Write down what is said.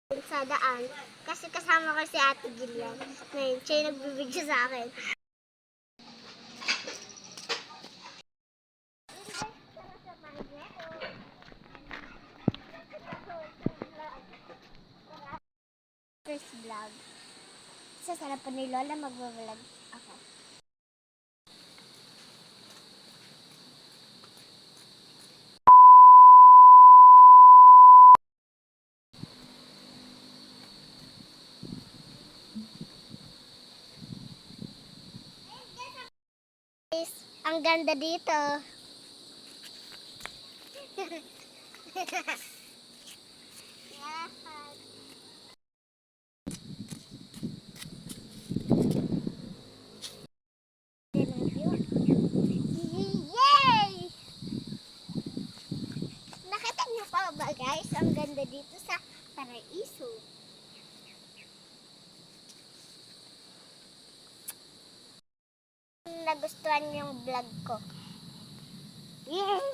Sa daan kasi kasama ko si Ate Gillian. Ngayon, siya yung nagbibideo sa akin. First vlog. Sa sarapan ni Lola, magbablog ako. Guys, ang ganda dito. Yay! Nakita niyo pa ba guys? Ang ganda dito sa Paraiso. Nagustuhan niyo yung vlog ko. Yay!